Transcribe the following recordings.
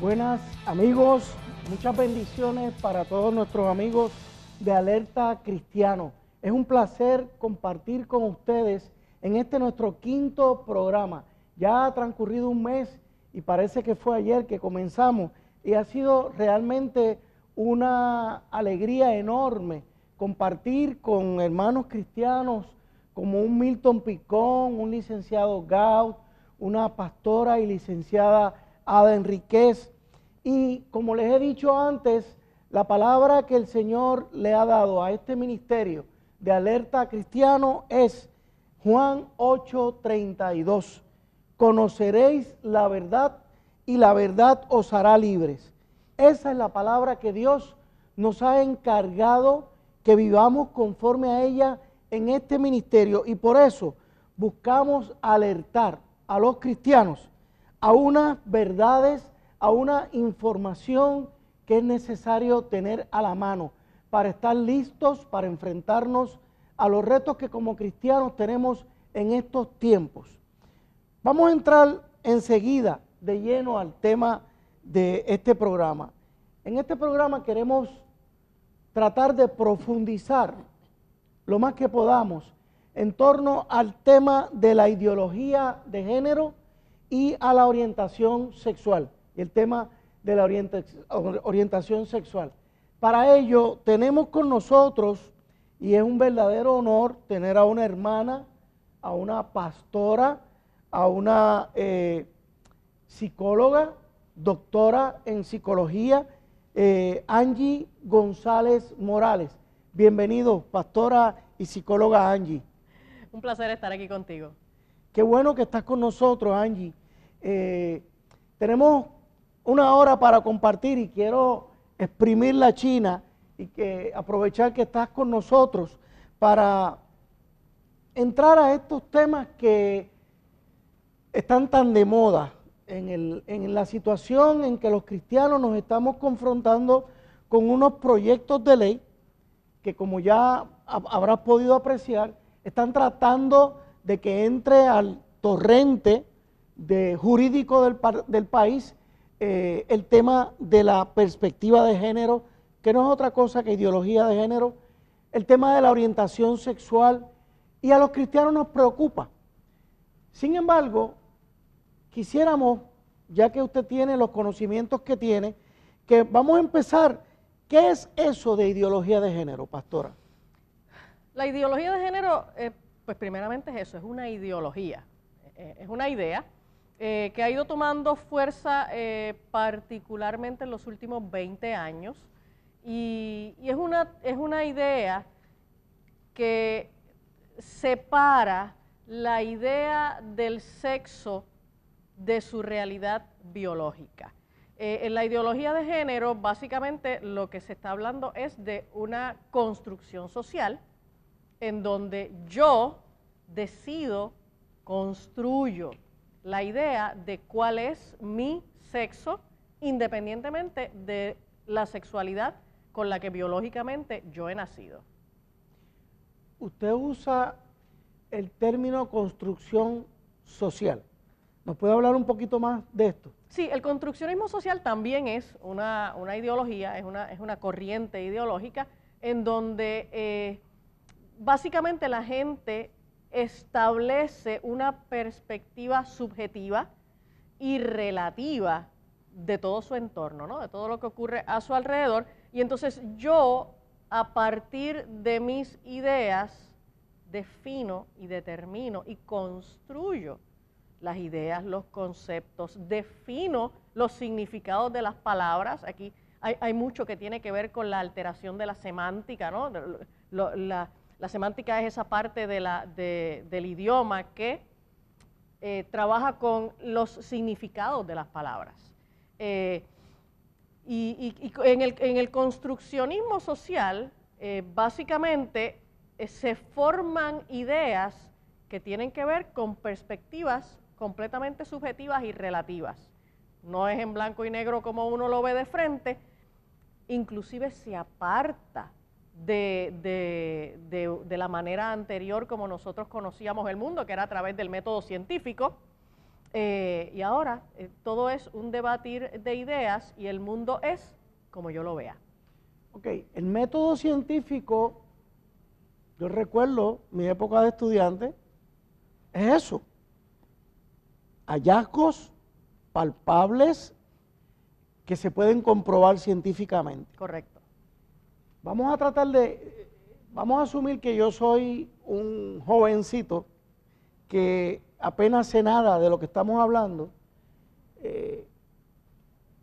Buenas amigos, muchas bendiciones para todos nuestros amigos de Alerta Cristiano. Es un placer compartir con ustedes en este nuestro quinto programa. Ya ha transcurrido un mes y parece que fue ayer que comenzamos y ha sido realmente una alegría enorme compartir con hermanos cristianos como un Milton Picón, un licenciado Gaut, una pastora y licenciada Ada Enríquez. Y como les he dicho antes, la palabra que el Señor le ha dado a este ministerio de Alerta Cristiano es Juan 8:32. Conoceréis la verdad y la verdad os hará libres. Esa es la palabra que Dios nos ha encargado que vivamos conforme a ella en este ministerio, y por eso buscamos alertar a los cristianos a unas verdades, a una información que es necesario tener a la mano para estar listos para enfrentarnos a los retos que como cristianos tenemos en estos tiempos. Vamos a entrar enseguida de lleno al tema de este programa. En este programa queremos tratar de profundizar lo más que podamos en torno al tema de la ideología de género y a la orientación sexual, y el tema de la orientación sexual. Para ello tenemos con nosotros, y es un verdadero honor tener a una hermana, a una pastora, a una psicóloga, doctora en psicología, Angie González Morales. Bienvenido, pastora y psicóloga Angie. Un placer estar aquí contigo. Qué bueno que estás con nosotros, Angie. Tenemos una hora para compartir y quiero exprimir la china y aprovechar que estás con nosotros para entrar a estos temas que están tan de moda en la situación en que los cristianos nos estamos confrontando con unos proyectos de ley que, como ya habrás podido apreciar, están tratando de que entre al torrente jurídico del país el tema de la perspectiva de género, que no es otra cosa que ideología de género, el tema de la orientación sexual, y a los cristianos nos preocupa. Sin embargo, quisiéramos, ya que usted tiene los conocimientos que tiene, que vamos a empezar. ¿Qué es eso de ideología de género, pastora? La ideología de género, pues primeramente es eso, es una ideología, es una idea que ha ido tomando fuerza particularmente en los últimos 20 años y es una idea que separa la idea del sexo de su realidad biológica. En la ideología de género, básicamente lo que se está hablando es de una construcción social en donde yo decido, construyo la idea de cuál es mi sexo, independientemente de la sexualidad con la que biológicamente yo he nacido. Usted usa el término construcción social. ¿Nos puede hablar un poquito más de esto? Sí, el construccionismo social también es una ideología, es una corriente ideológica en donde básicamente la gente establece una perspectiva subjetiva y relativa de todo su entorno, ¿no? De todo lo que ocurre a su alrededor, y entonces yo, a partir de mis ideas, defino y determino y construyo las ideas, los conceptos, defino los significados de las palabras. Aquí hay mucho que tiene que ver con la alteración de la semántica, ¿no? La semántica es esa parte del idioma que trabaja con los significados de las palabras. Y en el construccionismo social, básicamente se forman ideas que tienen que ver con perspectivas completamente subjetivas y relativas. No es en blanco y negro como uno lo ve de frente, inclusive se aparta de la manera anterior como nosotros conocíamos el mundo, que era a través del método científico, Y ahora todo es un debatir de ideas y el mundo es como yo lo vea. Ok, el método científico, yo recuerdo mi época de estudiante, es eso. Hallazgos palpables que se pueden comprobar científicamente. Correcto. Vamos a asumir que yo soy un jovencito que apenas sé nada de lo que estamos hablando.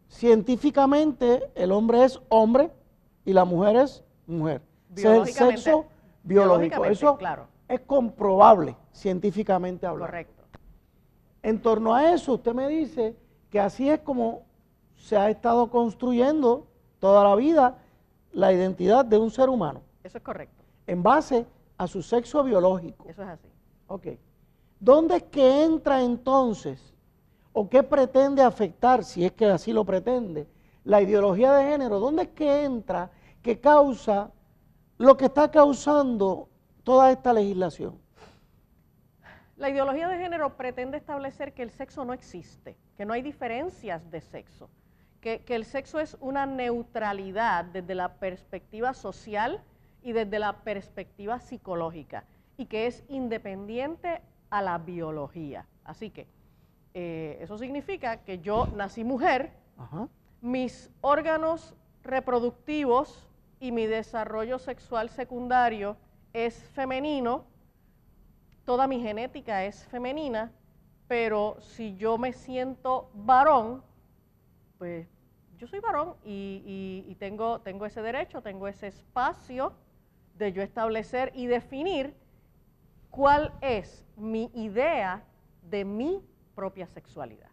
Científicamente el hombre es hombre y la mujer es mujer. Ese es el sexo biológico. Eso claro, es comprobable científicamente hablando. correcto. En torno a eso, usted me dice que así es como se ha estado construyendo toda la vida la identidad de un ser humano. Eso es correcto. En base a su sexo biológico. Eso es así. Ok. ¿Dónde es que entra entonces, o qué pretende afectar, si es que así lo pretende, la ideología de género? ¿Dónde es que entra, que causa lo que está causando toda esta legislación? La ideología de género pretende establecer que el sexo no existe, que no hay diferencias de sexo, que el sexo es una neutralidad desde la perspectiva social y desde la perspectiva psicológica, y que es independiente a la biología. Así que eso significa que yo nací mujer, Ajá. mis órganos reproductivos y mi desarrollo sexual secundario es femenino, toda mi genética es femenina, pero si yo me siento varón, pues yo soy varón y tengo ese derecho, tengo ese espacio de yo establecer y definir cuál es mi idea de mi propia sexualidad.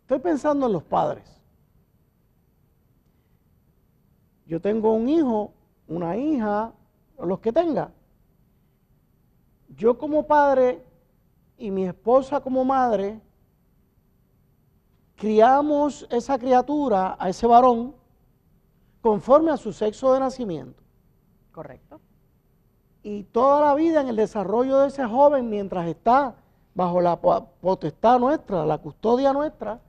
Estoy pensando en los padres. Yo tengo un hijo, una hija, o los que tenga. Yo como padre y mi esposa como madre, criamos esa criatura, a ese varón, conforme a su sexo de nacimiento. Correcto. Y toda la vida en el desarrollo de ese joven, mientras está bajo la potestad nuestra, la custodia nuestra,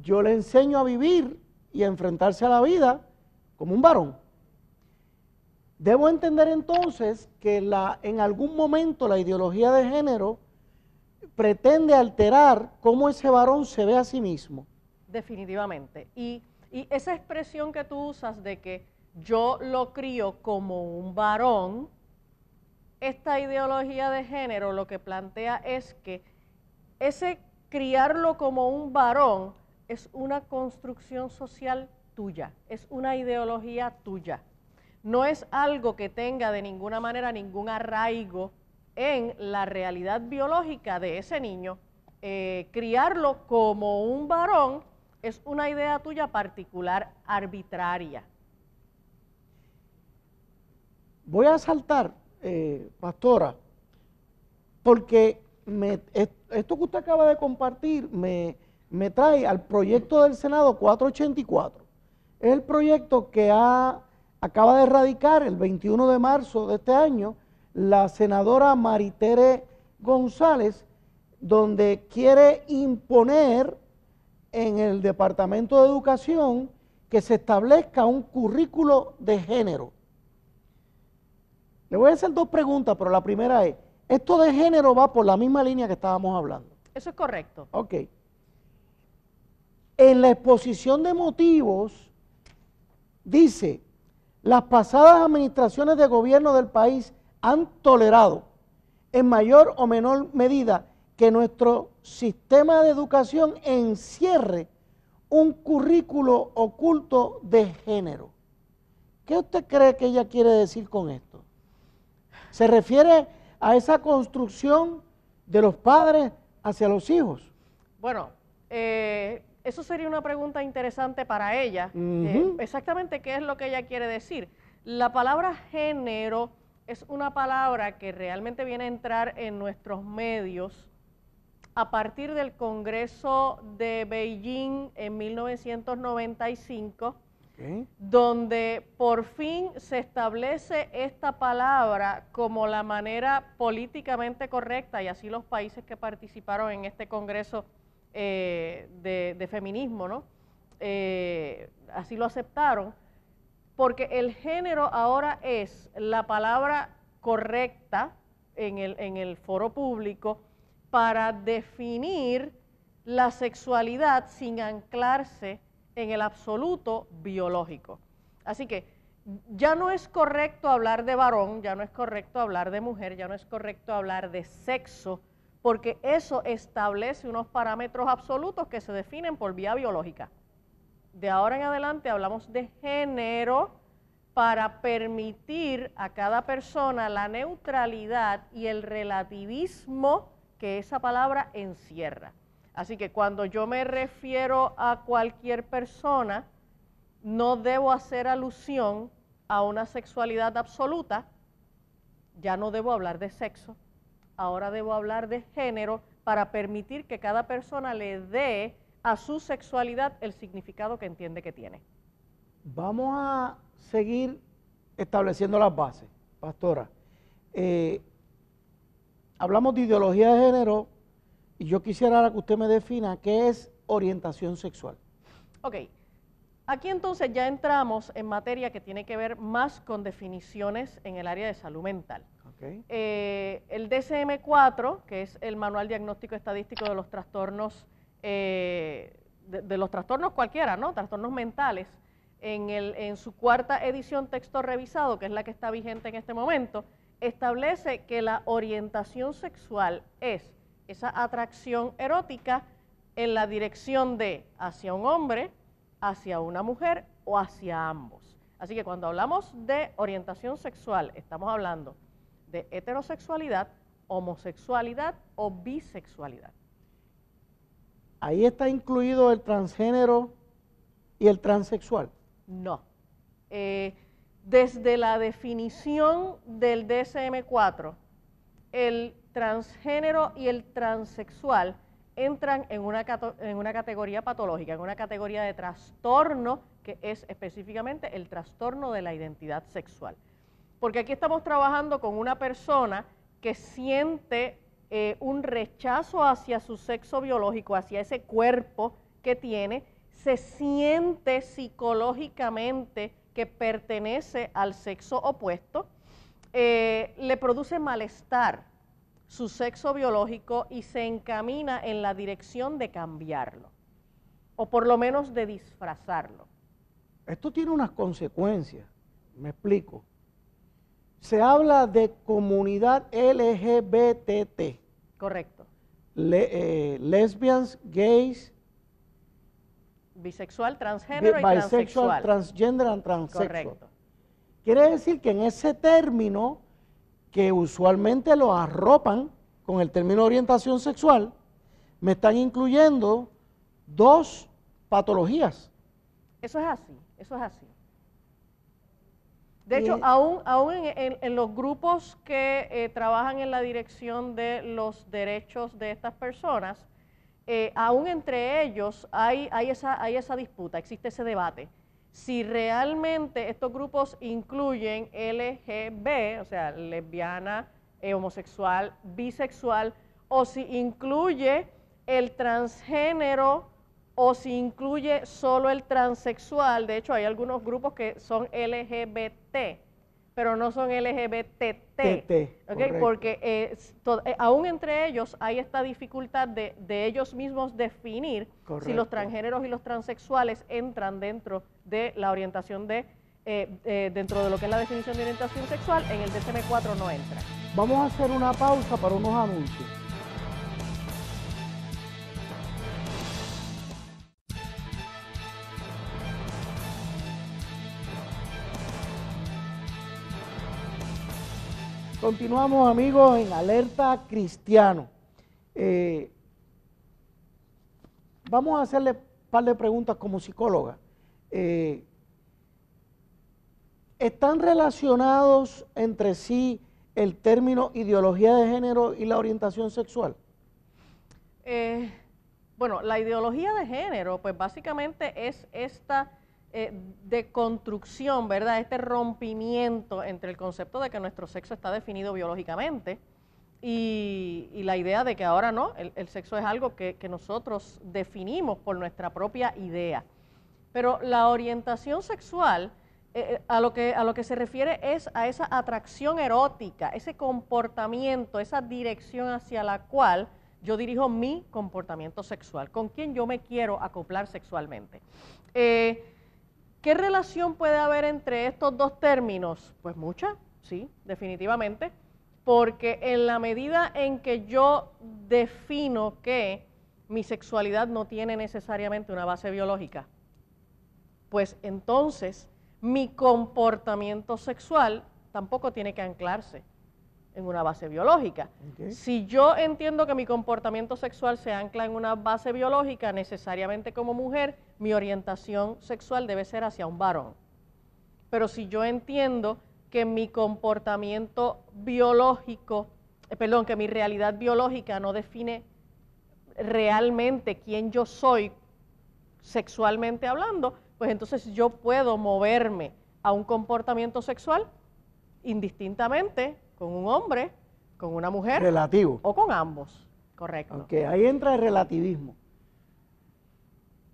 yo le enseño a vivir y a enfrentarse a la vida como un varón. Debo entender entonces que en algún momento la ideología de género pretende alterar cómo ese varón se ve a sí mismo. Definitivamente. Y esa expresión que tú usas de que yo lo crío como un varón, esta ideología de género lo que plantea es que ese criarlo como un varón es una construcción social tuya, es una ideología tuya. No es algo que tenga de ninguna manera ningún arraigo en la realidad biológica de ese niño. Criarlo como un varón es una idea tuya particular, arbitraria. Voy a saltar, pastora, porque esto que usted acaba de compartir me trae al proyecto del Senado 484. Es el proyecto que acaba de radicar el 21 de marzo de este año la senadora Maritere González, donde quiere imponer en el Departamento de Educación que se establezca un currículo de género. Le voy a hacer dos preguntas, pero la primera es, ¿esto de género va por la misma línea que estábamos hablando? Eso es correcto. Ok. En la exposición de motivos dice, las pasadas administraciones de gobierno del país han tolerado en mayor o menor medida que nuestro sistema de educación encierre un currículo oculto de género. ¿Qué usted cree que ella quiere decir con esto? ¿Se refiere a esa construcción de los padres hacia los hijos? Bueno, eso sería una pregunta interesante para ella. Exactamente qué es lo que ella quiere decir. La palabra género es una palabra que realmente viene a entrar en nuestros medios a partir del Congreso de Beijing en 1995, donde por fin se establece esta palabra como la manera políticamente correcta, y así los países que participaron en este congreso de feminismo, ¿no? Así lo aceptaron, porque el género ahora es la palabra correcta en el foro público para definir la sexualidad sin anclarse en el absoluto biológico. Así que ya no es correcto hablar de varón, ya no es correcto hablar de mujer, ya no es correcto hablar de sexo, porque eso establece unos parámetros absolutos que se definen por vía biológica. De ahora en adelante hablamos de género para permitir a cada persona la neutralidad y el relativismo que esa palabra encierra. Así que cuando yo me refiero a cualquier persona, no debo hacer alusión a una sexualidad absoluta, ya no debo hablar de sexo, ahora debo hablar de género para permitir que cada persona le dé a su sexualidad el significado que entiende que tiene. Vamos a seguir estableciendo las bases, pastora. Hablamos de ideología de género y yo quisiera ahora que usted me defina qué es orientación sexual. Ok, aquí entonces ya entramos en materia que tiene que ver más con definiciones en el área de salud mental. Okay. El DSM-4, que es el Manual Diagnóstico Estadístico de los Trastornos, de los trastornos cualquiera, ¿no? Trastornos mentales, en su cuarta edición texto revisado, que es la que está vigente en este momento, establece que la orientación sexual es esa atracción erótica en la dirección de hacia un hombre, hacia una mujer o hacia ambos. Así que cuando hablamos de orientación sexual, estamos hablando de heterosexualidad, homosexualidad o bisexualidad. ¿Ahí está incluido el transgénero y el transexual? No. Desde la definición del DSM-4, el transgénero y el transexual entran en una categoría patológica, en una categoría de trastorno que es específicamente el trastorno de la identidad sexual. Porque aquí estamos trabajando con una persona que siente un rechazo hacia su sexo biológico, hacia ese cuerpo que tiene, se siente psicológicamente que pertenece al sexo opuesto, le produce malestar su sexo biológico y se encamina en la dirección de cambiarlo, o por lo menos de disfrazarlo. Esto tiene unas consecuencias, me explico. Se habla de comunidad LGBT. Correcto. Lesbians, gays, bisexual, transgénero y transexual. Transgender and transsexual. Correcto. Quiere decir que en ese término, que usualmente lo arropan con el término orientación sexual, me están incluyendo dos patologías. Eso es así, eso es así. De hecho, aún en los grupos que trabajan en la dirección de los derechos de estas personas, aún entre ellos hay esa disputa, existe ese debate. Si realmente estos grupos incluyen LGB, o sea, lesbiana, homosexual, bisexual, o si incluye el transgénero, o si incluye solo el transexual. De hecho, hay algunos grupos que son LGBT, pero no son LGBTT, ¿okay? Porque aún entre ellos hay esta dificultad de ellos mismos definir si los transgéneros y los transexuales entran dentro de la orientación dentro de lo que es la definición de orientación sexual. En el DSM-4 no entra. Vamos a hacer una pausa para unos anuncios. Continuamos, amigos, en Alerta Cristiano. Vamos a hacerle un par de preguntas como psicóloga. ¿Están relacionados entre sí el término ideología de género y la orientación sexual? Bueno, la ideología de género, pues básicamente es esta de construcción, ¿verdad? Este rompimiento entre el concepto de que nuestro sexo está definido biológicamente y la idea de que ahora no, el sexo es algo que nosotros definimos por nuestra propia idea. Pero la orientación sexual a lo que se refiere es a esa atracción erótica, ese comportamiento, esa dirección hacia la cual yo dirijo mi comportamiento sexual, con quien yo me quiero acoplar sexualmente. ¿Qué relación puede haber entre estos dos términos? Pues mucha, sí, definitivamente, porque en la medida en que yo defino que mi sexualidad no tiene necesariamente una base biológica, pues entonces mi comportamiento sexual tampoco tiene que anclarse en una base biológica. Okay. Si yo entiendo que mi comportamiento sexual se ancla en una base biológica, necesariamente como mujer, mi orientación sexual debe ser hacia un varón. Pero si yo entiendo que mi comportamiento biológico, que mi realidad biológica no define realmente quién yo soy sexualmente hablando, pues entonces yo puedo moverme a un comportamiento sexual indistintamente con un hombre, con una mujer. Relativo. O con ambos, correcto. Ok, ahí entra el relativismo.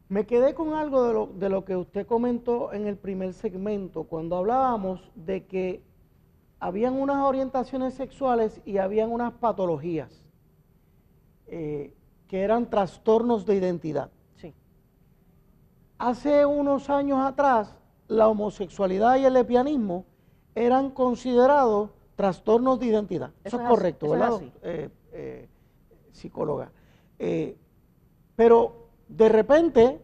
Me quedé con algo de lo que usted comentó en el primer segmento, cuando hablábamos de que habían unas orientaciones sexuales y habían unas patologías, que eran trastornos de identidad. Sí. Hace unos años atrás, la homosexualidad y el lesbianismo eran considerados trastornos de identidad. Eso es correcto, eso ¿verdad, es así. Psicóloga? Pero de repente,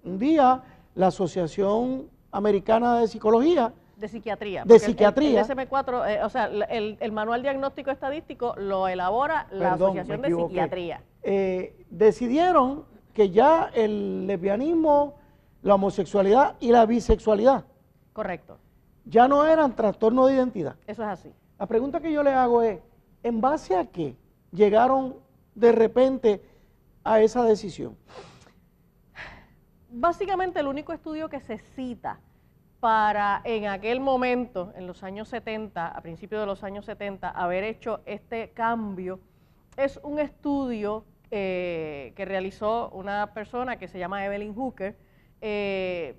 un día, la Asociación Americana de Psicología, de psiquiatría. El DSM-4, o sea, el manual diagnóstico estadístico lo elabora la Asociación de Psiquiatría. Decidieron que ya el lesbianismo, la homosexualidad y la bisexualidad. Correcto. Ya no eran trastornos de identidad. Eso es así. La pregunta que yo le hago es, ¿en base a qué llegaron de repente a esa decisión? Básicamente el único estudio que se cita para en aquel momento, en los años 70, a principios de los años 70, haber hecho este cambio, es un estudio que realizó una persona que se llama Evelyn Hooker, que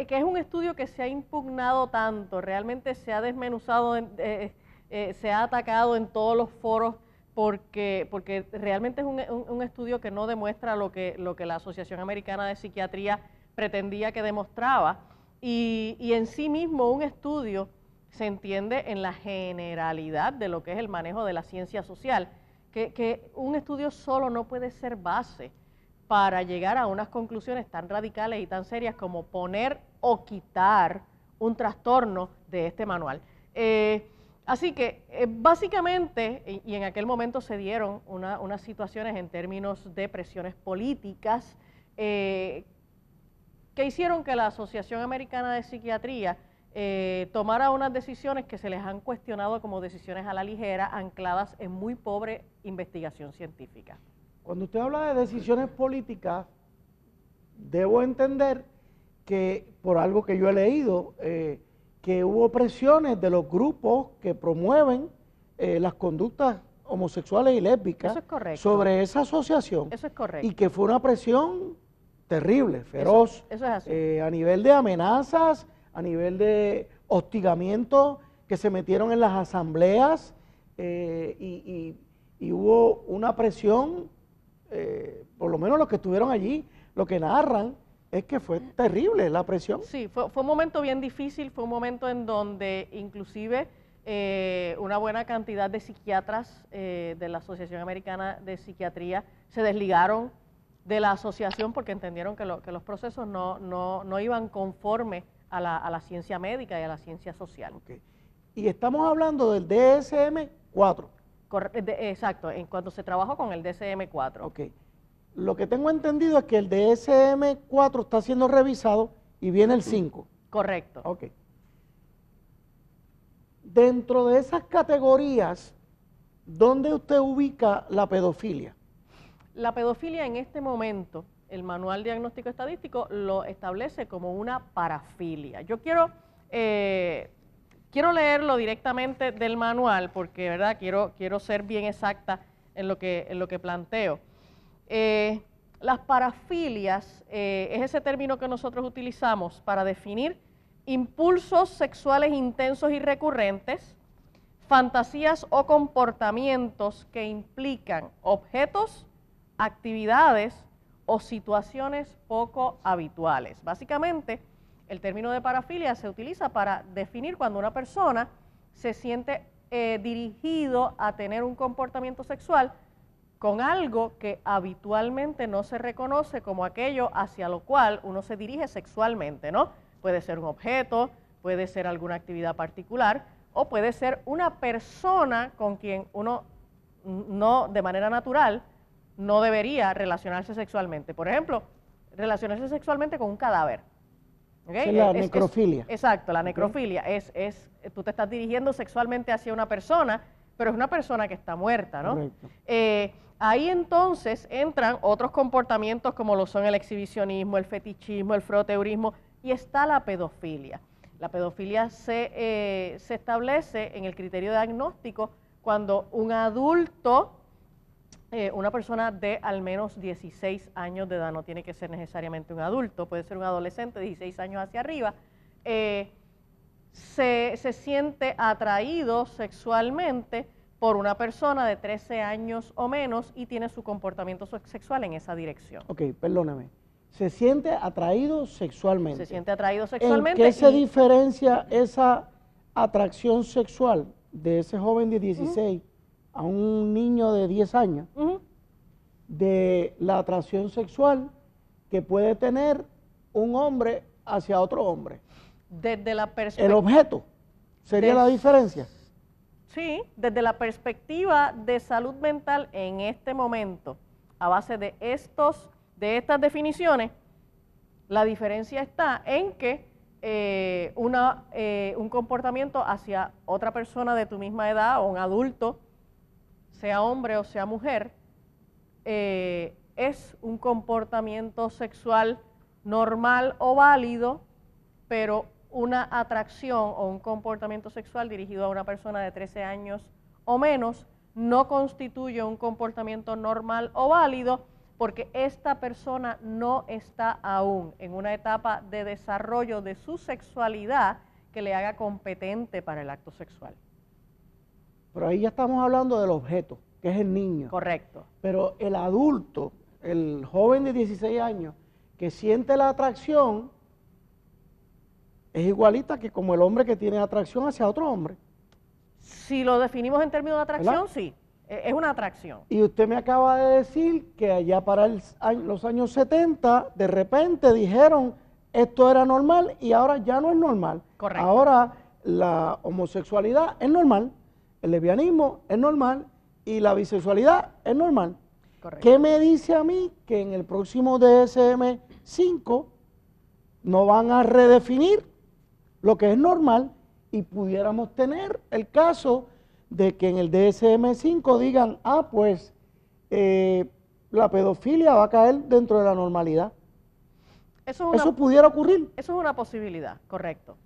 es un estudio que se ha impugnado tanto, realmente se ha desmenuzado, se ha atacado en todos los foros, porque realmente es un estudio que no demuestra lo que la Asociación Americana de Psiquiatría pretendía que demostraba, y en sí mismo un estudio se entiende en la generalidad de lo que es el manejo de la ciencia social, que un estudio solo no puede ser base para llegar a unas conclusiones tan radicales y tan serias como poner o quitar un trastorno de este manual. Así que básicamente, y en aquel momento se dieron unas situaciones en términos de presiones políticas que hicieron que la Asociación Americana de Psiquiatría tomara unas decisiones que se les han cuestionado como decisiones a la ligera, ancladas en muy pobre investigación científica. Cuando usted habla de decisiones políticas, debo entender que, por algo que yo he leído, que hubo presiones de los grupos que promueven las conductas homosexuales y lésbicas. Eso es correcto. Sobre esa asociación. Eso es correcto. Y que fue una presión terrible, feroz. Eso es así. A nivel de amenazas, a nivel de hostigamiento, que se metieron en las asambleas y hubo una presión, por lo menos los que estuvieron allí, lo que narran es que fue terrible la presión. Sí, fue un momento bien difícil, fue un momento en donde inclusive una buena cantidad de psiquiatras de la Asociación Americana de Psiquiatría se desligaron de la asociación porque entendieron que los procesos no iban conforme a la ciencia médica y a la ciencia social. Okay. Y estamos hablando del DSM-4. Exacto, cuando se trabajó con el DSM-4. Ok. Lo que tengo entendido es que el DSM-4 está siendo revisado y viene el 5. Correcto. Ok. Dentro de esas categorías, ¿dónde usted ubica la pedofilia? La pedofilia en este momento el Manual Diagnóstico Estadístico lo establece como una parafilia. Yo quiero leerlo directamente del manual porque, ¿verdad?, quiero ser bien exacta en lo que planteo. Las parafilias es ese término que nosotros utilizamos para definir impulsos sexuales intensos y recurrentes, fantasías o comportamientos que implican objetos, actividades o situaciones poco habituales. Básicamente, el término de parafilia se utiliza para definir cuando una persona se siente dirigido a tener un comportamiento sexual con algo que habitualmente no se reconoce como aquello hacia lo cual uno se dirige sexualmente, ¿no? Puede ser un objeto, puede ser alguna actividad particular, o puede ser una persona con quien uno no, de manera natural, no debería relacionarse sexualmente. Por ejemplo, relacionarse sexualmente con un cadáver. ¿Okay? Es la necrofilia. Exacto, la necrofilia. Tú te estás dirigiendo sexualmente hacia una persona, pero es una persona que está muerta, ¿no? Correcto. Ahí entonces entran otros comportamientos como lo son el exhibicionismo, el fetichismo, el froteurismo, y está la pedofilia. La pedofilia se establece en el criterio diagnóstico cuando un adulto, una persona de al menos 16 años de edad, no tiene que ser necesariamente un adulto, puede ser un adolescente de 16 años hacia arriba, se siente atraído sexualmente por una persona de 13 años o menos y tiene su comportamiento sexual en esa dirección. Ok, perdóname. Se siente atraído sexualmente. Se siente atraído sexualmente. ¿En qué se diferencia esa atracción sexual de ese joven de 16 a un niño de 10 años de la atracción sexual que puede tener un hombre hacia otro hombre? Desde la perspectiva... ¿El objeto sería la diferencia? Sí, desde la perspectiva de salud mental en este momento, a base de estas definiciones, la diferencia está en que un comportamiento hacia otra persona de tu misma edad o un adulto, sea hombre o sea mujer, es un comportamiento sexual normal o válido, pero una atracción o un comportamiento sexual dirigido a una persona de 13 años o menos no constituye un comportamiento normal o válido porque esta persona no está aún en una etapa de desarrollo de su sexualidad que le haga competente para el acto sexual. Pero ahí ya estamos hablando del objeto, que es el niño. Correcto. Pero el adulto, el joven de 16 años, que siente la atracción, es igualita que como el hombre que tiene atracción hacia otro hombre. Si lo definimos en términos de atracción, ¿verdad? Sí, es una atracción. Y usted me acaba de decir que allá para los años 70, de repente dijeron, esto era normal y ahora ya no es normal. Correcto. Ahora la homosexualidad es normal, el lesbianismo es normal y la bisexualidad es normal. Correcto. ¿Qué me dice a mí que en el próximo DSM-5 no van a redefinir lo que es normal y pudiéramos tener el caso de que en el DSM-5 digan, pues la pedofilia va a caer dentro de la normalidad? Eso pudiera ocurrir. Eso es una posibilidad, correcto.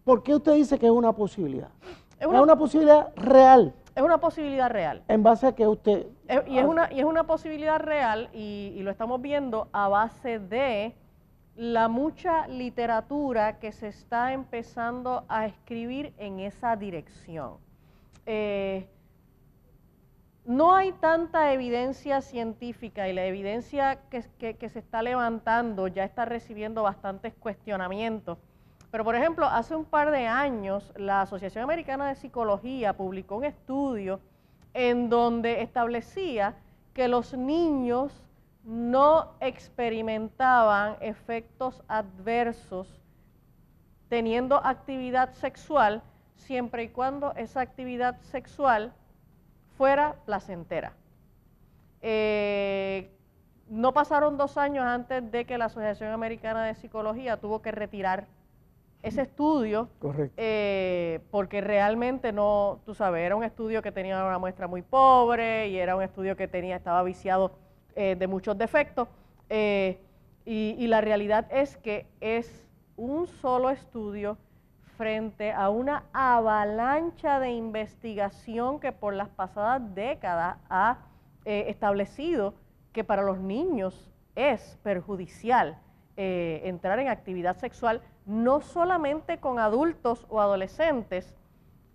¿Por qué usted dice que es una posibilidad? Es una posibilidad real. Es una posibilidad real. ¿En base a que usted...? Y es una posibilidad real y lo estamos viendo a base de la mucha literatura que se está empezando a escribir en esa dirección. No hay tanta evidencia científica y la evidencia que se está levantando ya está recibiendo bastantes cuestionamientos. Pero, por ejemplo, hace un par de años la Asociación Americana de Psicología publicó un estudio en donde establecía que los niños no experimentaban efectos adversos teniendo actividad sexual siempre y cuando esa actividad sexual fuera placentera. No pasaron 2 años antes de que la Asociación Americana de Psicología tuvo que retirar ese estudio. Correcto. Porque realmente no, tú sabes, era un estudio que tenía una muestra muy pobre y era un estudio que estaba viciado de muchos defectos, y la realidad es que es un solo estudio frente a una avalancha de investigación que por las pasadas décadas ha establecido que para los niños es perjudicial entrar en actividad sexual, no solamente con adultos o adolescentes.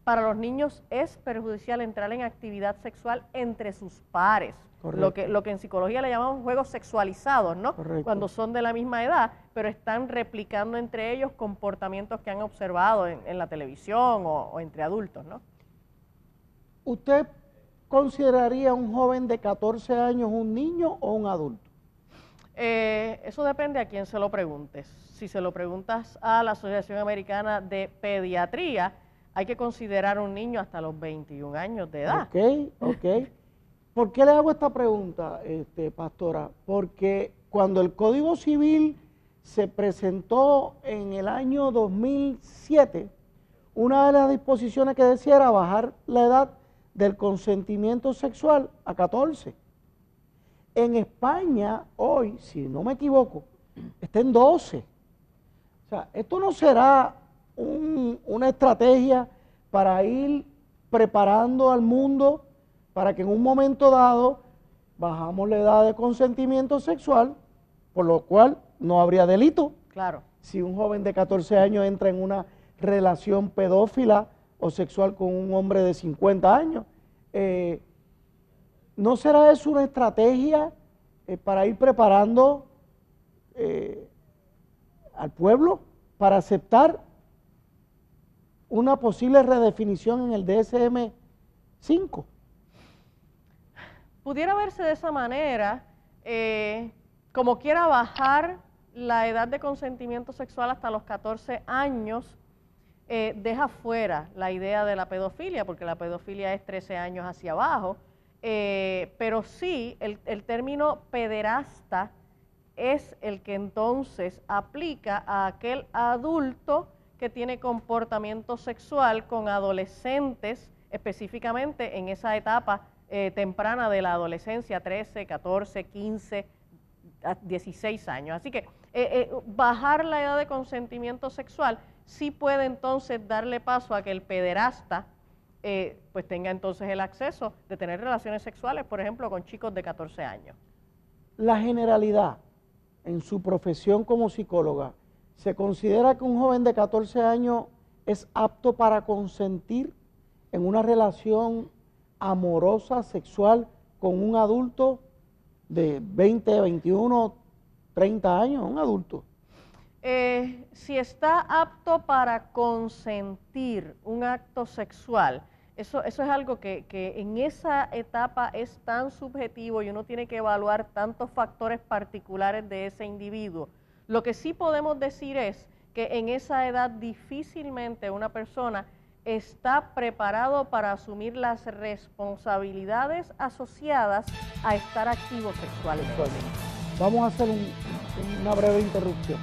Para los niños es perjudicial entrar en actividad sexual entre sus pares, lo que en psicología le llamamos juegos sexualizados, ¿no? Correcto. Cuando son de la misma edad, pero están replicando entre ellos comportamientos que han observado en la televisión o entre adultos, ¿no? ¿Usted consideraría a un joven de 14 años un niño o un adulto? Eso depende a quién se lo preguntes. Si se lo preguntas a la Asociación Americana de Pediatría, hay que considerar un niño hasta los 21 años de edad. Ok. ¿Por qué le hago esta pregunta, pastora? Porque cuando el Código Civil se presentó en el año 2007, una de las disposiciones que decía era bajar la edad del consentimiento sexual a 14. En España, hoy, si no me equivoco, está en 12. O sea, esto no será una estrategia para ir preparando al mundo para que en un momento dado bajamos la edad de consentimiento sexual, por lo cual no habría delito. Claro. Si un joven de 14 años entra en una relación pedófila o sexual con un hombre de 50 años, ¿no será eso una estrategia para ir preparando al pueblo para aceptar una posible redefinición en el DSM-5? Pudiera verse de esa manera, como quiera bajar la edad de consentimiento sexual hasta los 14 años, deja fuera la idea de la pedofilia, porque la pedofilia es 13 años hacia abajo, pero sí el término pederasta es el que entonces aplica a aquel adulto que tiene comportamiento sexual con adolescentes, específicamente en esa etapa temprana de la adolescencia, 13, 14, 15, 16 años. Así que bajar la edad de consentimiento sexual sí puede entonces darle paso a que el pederasta pues tenga entonces el acceso de tener relaciones sexuales, por ejemplo, con chicos de 14 años. La generalidad en su profesión como psicóloga, ¿se considera que un joven de 14 años es apto para consentir en una relación amorosa, sexual, con un adulto de 20, 21, 30 años, un adulto? Si está apto para consentir un acto sexual, eso es algo que en esa etapa es tan subjetivo y uno tiene que evaluar tantos factores particulares de ese individuo. Lo que sí podemos decir es que en esa edad difícilmente una persona está preparado para asumir las responsabilidades asociadas a estar activo sexualmente. Vamos a hacer una breve interrupción.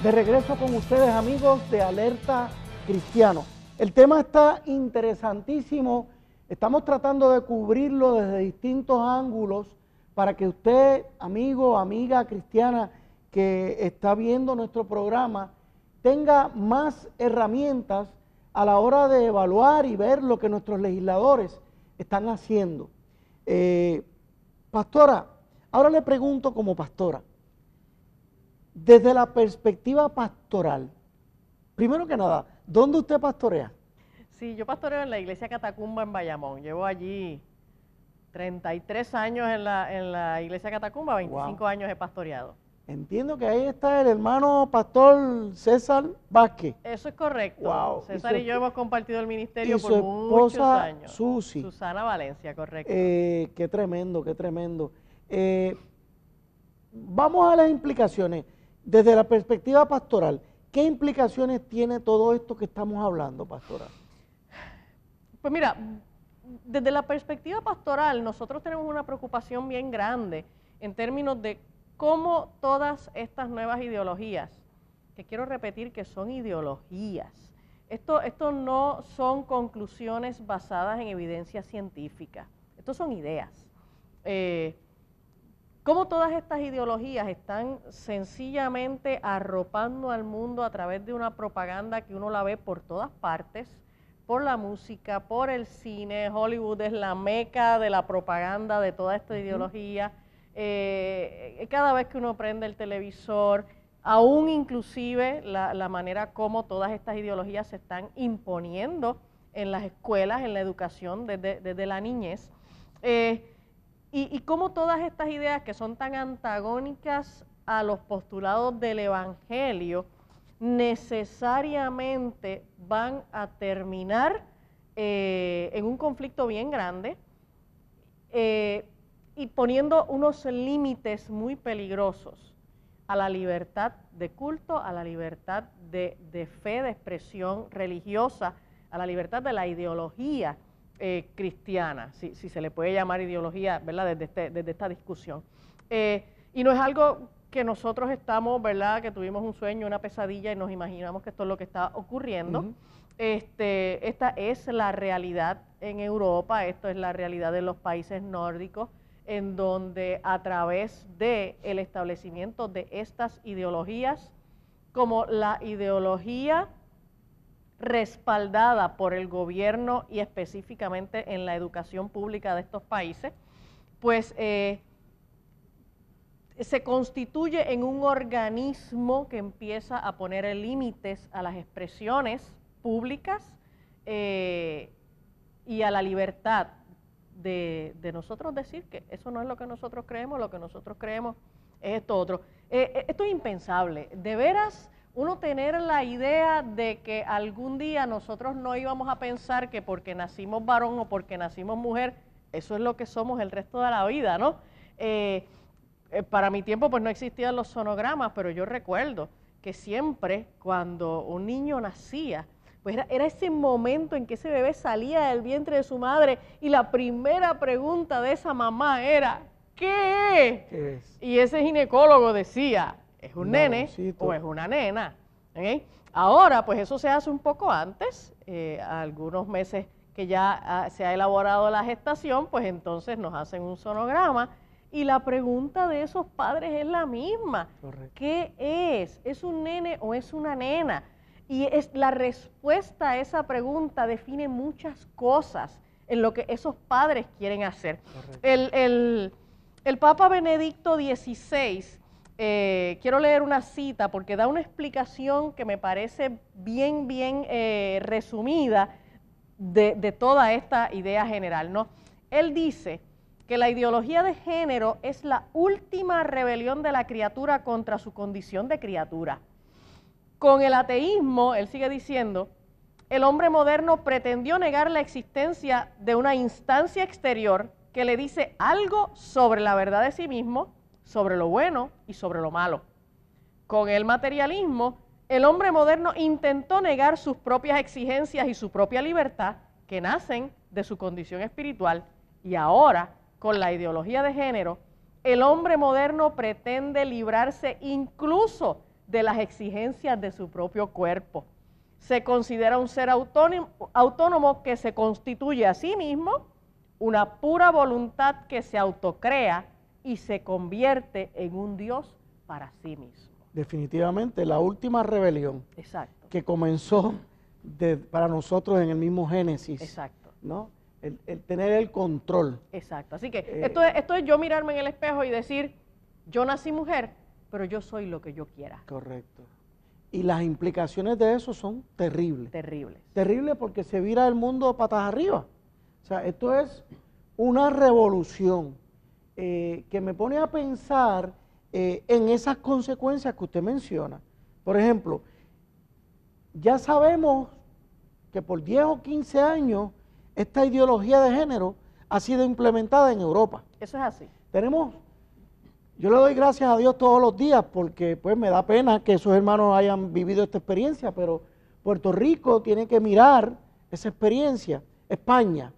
De regreso con ustedes, amigos de Alerta Cristiano. El tema está interesantísimo. Estamos tratando de cubrirlo desde distintos ángulos para que usted, amigo, amiga cristiana que está viendo nuestro programa, tenga más herramientas a la hora de evaluar y ver lo que nuestros legisladores están haciendo. Pastora, ahora le pregunto como pastora, desde la perspectiva pastoral, primero que nada, ¿dónde usted pastorea? Sí, yo pastoreo en la iglesia Catacumba en Bayamón. Llevo allí 33 años en la iglesia Catacumba, 25 Wow. años he pastoreado. Entiendo que ahí está el hermano pastor César Vázquez. Eso es correcto. Wow. César y yo hemos compartido el ministerio y por su muchos esposa, años. Susi. Susana Valencia, correcto. Qué tremendo, qué tremendo. Vamos a las implicaciones. Desde la perspectiva pastoral, ¿qué implicaciones tiene todo esto que estamos hablando, pastora? Pues mira, desde la perspectiva pastoral, nosotros tenemos una preocupación bien grande en términos de cómo todas estas nuevas ideologías que quiero repetir que son ideologías. Esto no son conclusiones basadas en evidencia científica, estos son ideas. Cómo todas estas ideologías están sencillamente arropando al mundo a través de una propaganda que uno la ve por todas partes, por la música, por el cine. Hollywood es la meca de la propaganda de toda esta ideología. Cada vez que uno prende el televisor, aún inclusive la manera como todas estas ideologías se están imponiendo en las escuelas, en la educación desde la niñez. Y cómo todas estas ideas que son tan antagónicas a los postulados del Evangelio necesariamente van a terminar en un conflicto bien grande y poniendo unos límites muy peligrosos a la libertad de culto, a la libertad de fe, de expresión religiosa, a la libertad de la ideología cristiana, si se le puede llamar ideología, ¿verdad?, desde esta discusión. Y no es algo que nosotros estamos, ¿verdad?, que tuvimos un sueño, una pesadilla y nos imaginamos que esto es lo que está ocurriendo. Esta es la realidad en Europa, esto es la realidad de los países nórdicos, en donde a través del establecimiento de estas ideologías, como la ideología respaldada por el gobierno y específicamente en la educación pública de estos países, pues se constituye en un organismo que empieza a poner límites a las expresiones públicas y a la libertad de nosotros decir que eso no es lo que nosotros creemos, lo que nosotros creemos es esto otro. Esto es impensable, de veras. Uno tener la idea de que algún día nosotros no íbamos a pensar que porque nacimos varón o porque nacimos mujer, eso es lo que somos el resto de la vida, ¿no? Para mi tiempo pues no existían los sonogramas, pero yo recuerdo que siempre cuando un niño nacía, pues era ese momento en que ese bebé salía del vientre de su madre y la primera pregunta de esa mamá era, ¿qué es? Y ese ginecólogo decía, ¿es un nene o es una nena? ¿Okay? Ahora, pues eso se hace un poco antes, algunos meses que ya se ha elaborado la gestación, pues entonces nos hacen un sonograma y la pregunta de esos padres es la misma. Correcto. ¿Qué es? ¿Es un nene o es una nena? Y la respuesta a esa pregunta define muchas cosas en lo que esos padres quieren hacer. El Papa Benedicto XVI, quiero leer una cita porque da una explicación que me parece bien resumida de toda esta idea general, ¿no? Él dice que la ideología de género es la última rebelión de la criatura contra su condición de criatura. Con el ateísmo, él sigue diciendo, el hombre moderno pretendió negar la existencia de una instancia exterior que le dice algo sobre la verdad de sí mismo, sobre lo bueno y sobre lo malo. Con el materialismo, el hombre moderno intentó negar sus propias exigencias y su propia libertad que nacen de su condición espiritual. Y ahora, con la ideología de género, el hombre moderno pretende librarse incluso de las exigencias de su propio cuerpo. Se considera un ser autónomo que se constituye a sí mismo, una pura voluntad que se autocrea y se convierte en un Dios para sí mismo. Definitivamente, la última rebelión. Exacto. Que comenzó para nosotros en el mismo Génesis. Exacto. ¿No? El tener el control. Exacto. Así que esto es yo mirarme en el espejo y decir, yo nací mujer, pero yo soy lo que yo quiera. Correcto. Y las implicaciones de eso son terribles. Terribles. Terribles porque se vira el mundo patas arriba. O sea, esto es una revolución que me pone a pensar en esas consecuencias que usted menciona. Por ejemplo, ya sabemos que por 10 o 15 años esta ideología de género ha sido implementada en Europa. Eso es así. Yo le doy gracias a Dios todos los días porque pues me da pena que esos hermanos hayan vivido esta experiencia, pero Puerto Rico tiene que mirar esa experiencia. España,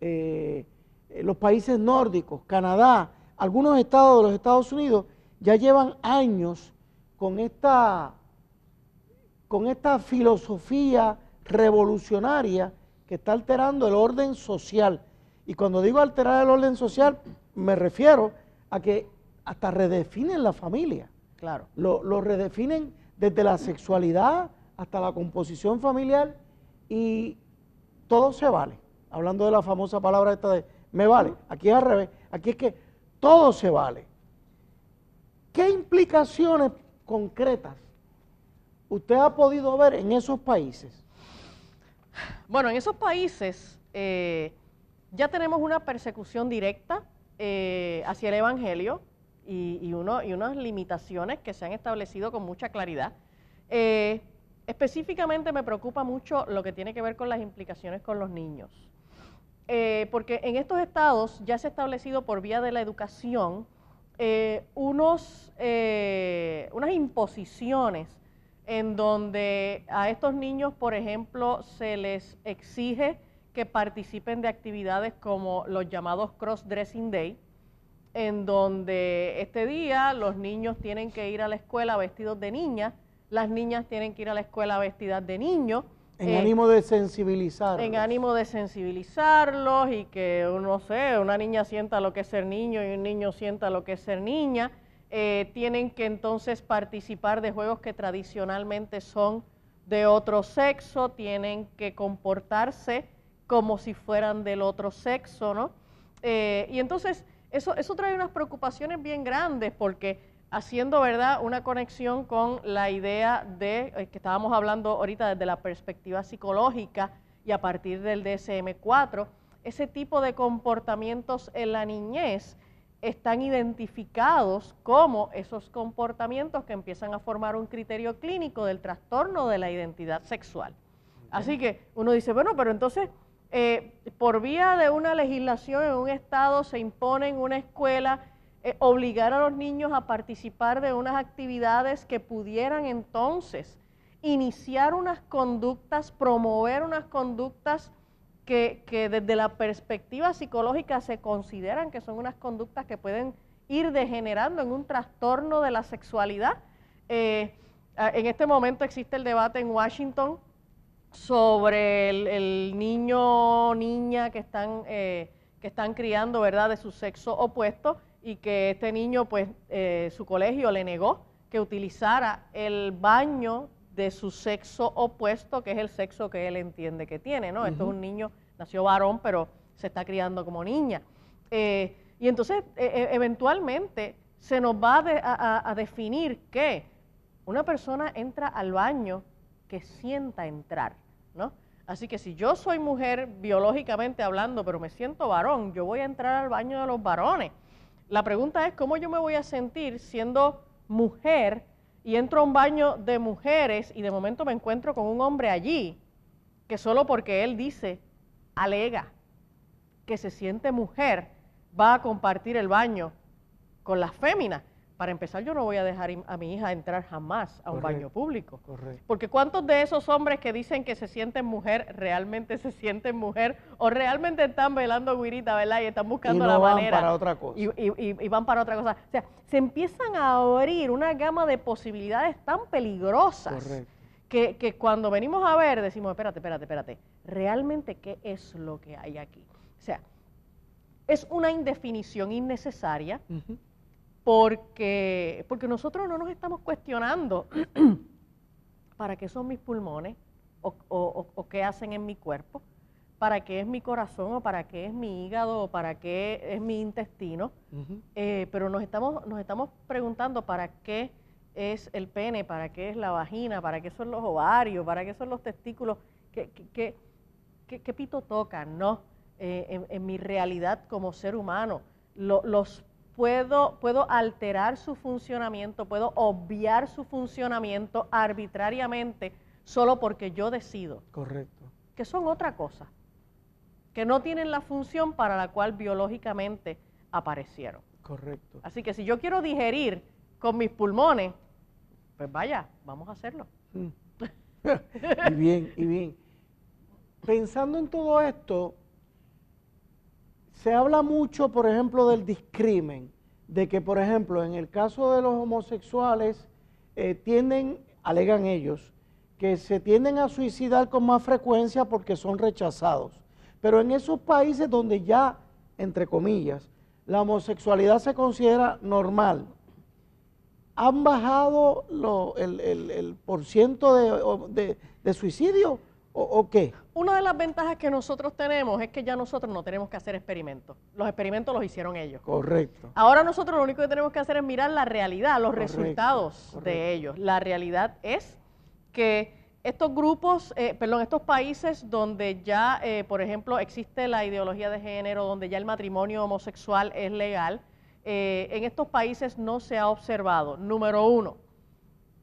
los países nórdicos, Canadá, algunos estados de los Estados Unidos ya llevan años con esta con esta filosofía revolucionaria que está alterando el orden social. Y cuando digo alterar el orden social, me refiero a que hasta redefinen la familia. Claro. Lo redefinen desde la sexualidad hasta la composición familiar y todo se vale. Hablando de la famosa palabra esta de me vale. Aquí es al revés. Aquí es que todo se vale. ¿Qué implicaciones concretas usted ha podido ver en esos países? Bueno, en esos países ya tenemos una persecución directa hacia el Evangelio y unas limitaciones que se han establecido con mucha claridad. Específicamente me preocupa mucho lo que tiene que ver con las implicaciones con los niños. Porque en estos estados ya se ha establecido por vía de la educación unas imposiciones en donde a estos niños, por ejemplo, se les exige que participen de actividades como los llamados Cross-Dressing Day, en donde este día los niños tienen que ir a la escuela vestidos de niñas, las niñas tienen que ir a la escuela vestidas de niños. En ánimo de sensibilizarlos. En ánimo de sensibilizarlos y que, no sé, una niña sienta lo que es ser niño y un niño sienta lo que es ser niña. Tienen que entonces participar de juegos que tradicionalmente son de otro sexo, tienen que comportarse como si fueran del otro sexo, ¿no? Y entonces eso trae unas preocupaciones bien grandes porque haciendo, ¿verdad?, una conexión con la idea de, que estábamos hablando ahorita desde la perspectiva psicológica y a partir del DSM-4, ese tipo de comportamientos en la niñez están identificados como esos comportamientos que empiezan a formar un criterio clínico del trastorno de la identidad sexual. Así que uno dice, bueno, pero entonces, por vía de una legislación en un estado se impone en una escuela obligar a los niños a participar de unas actividades que pudieran entonces iniciar unas conductas, promover unas conductas que desde la perspectiva psicológica se consideran que son unas conductas que pueden ir degenerando en un trastorno de la sexualidad. En este momento existe el debate en Washington sobre el niño o niña que están criando, ¿verdad?, de su sexo opuesto, y que este niño, pues, su colegio le negó que utilizara el baño de su sexo opuesto, que es el sexo que él entiende que tiene, ¿no? Esto es un niño, nació varón, pero se está criando como niña. Y entonces, eventualmente, se nos va a definir que una persona entra al baño que sienta entrar, ¿no? Así que si yo soy mujer biológicamente hablando, pero me siento varón, yo voy a entrar al baño de los varones. La pregunta es, ¿cómo yo me voy a sentir siendo mujer y entro a un baño de mujeres y de momento me encuentro con un hombre allí que solo porque él alega que se siente mujer, va a compartir el baño con las féminas? Para empezar, yo no voy a dejar a mi hija entrar jamás a un baño público. Correcto. Porque ¿cuántos de esos hombres que dicen que se sienten mujer realmente se sienten mujer o realmente están velando guirita, ¿verdad? Y están buscando la manera. Y van para otra cosa. Y van para otra cosa. O sea, se empiezan a abrir una gama de posibilidades tan peligrosas que cuando venimos a ver decimos, espérate, ¿realmente qué es lo que hay aquí? O sea, es una indefinición innecesaria. Porque nosotros no nos estamos cuestionando para qué son mis pulmones o qué hacen en mi cuerpo, para qué es mi corazón o para qué es mi hígado o para qué es mi intestino, pero nos estamos preguntando para qué es el pene, para qué es la vagina, para qué son los ovarios, para qué son los testículos, qué pito tocan, ¿no? En mi realidad como ser humano. Puedo alterar su funcionamiento, puedo obviar su funcionamiento arbitrariamente solo porque yo decido. Correcto. Que son otra cosa, que no tienen la función para la cual biológicamente aparecieron. Correcto. Así que si yo quiero digerir con mis pulmones, pues vaya, vamos a hacerlo. Y bien. Pensando en todo esto, se habla mucho, por ejemplo, del discrimen, de que, por ejemplo, en el caso de los homosexuales, alegan ellos, que se tienden a suicidar con más frecuencia porque son rechazados. Pero en esos países donde ya, entre comillas, la homosexualidad se considera normal, ¿han bajado el porciento de suicidio o qué? Una de las ventajas que nosotros tenemos es que ya nosotros no tenemos que hacer experimentos. Los experimentos los hicieron ellos. Correcto. Ahora nosotros lo único que tenemos que hacer es mirar la realidad, los resultados correcto. de ellos. La realidad es que estos grupos, estos países donde ya, por ejemplo, existe la ideología de género, donde ya el matrimonio homosexual es legal, en estos países no se ha observado, número uno,